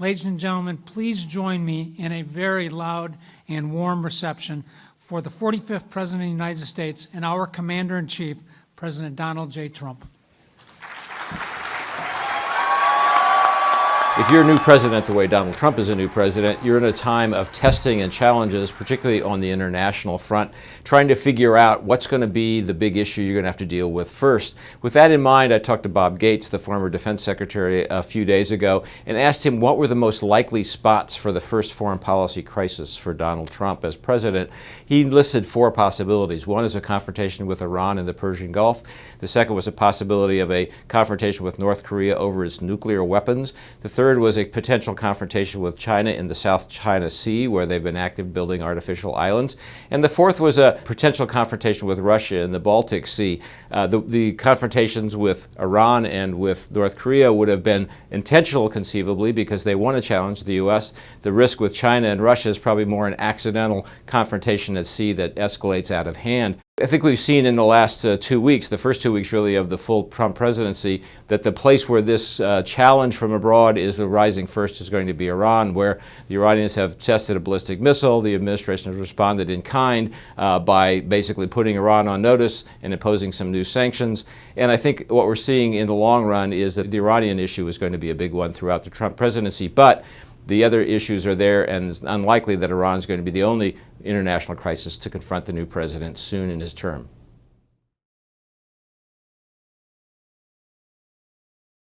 Ladies and gentlemen, please join me in a very loud and warm reception for the 45th President of the United States and our Commander-in-Chief, President Donald J. Trump. If you're a new president the way Donald Trump is a new president, you're in a time of testing and challenges, particularly on the international front, trying to figure out what's going to be the big issue you're going to have to deal with first. With that in mind, I talked to Bob Gates, the former defense secretary, a few days ago, and asked him what were the most likely spots for the first foreign policy crisis for Donald Trump as president. He listed four possibilities. One is a confrontation with Iran in the Persian Gulf. The second was a possibility of a confrontation with North Korea over its nuclear weapons. The third was a potential confrontation with China in the South China Sea, where they've been active building artificial islands. And the fourth was a potential confrontation with Russia in the Baltic Sea. The confrontations with Iran and with North Korea would have been intentional, conceivably, because they want to challenge the U.S. The risk with China and Russia is probably more an accidental confrontation at sea that escalates out of hand. I think we've seen in the last 2 weeks, the first 2 weeks really of the full Trump presidency, that the place where this challenge from abroad is rising first is going to be Iran, where the Iranians have tested a ballistic missile. The administration has responded in kind by basically putting Iran on notice and imposing some new sanctions. And I think what we're seeing in the long run is that the Iranian issue is going to be a big one throughout the Trump presidency. But the other issues are there, and it's unlikely that Iran is going to be the only international crisis to confront the new president soon in his term.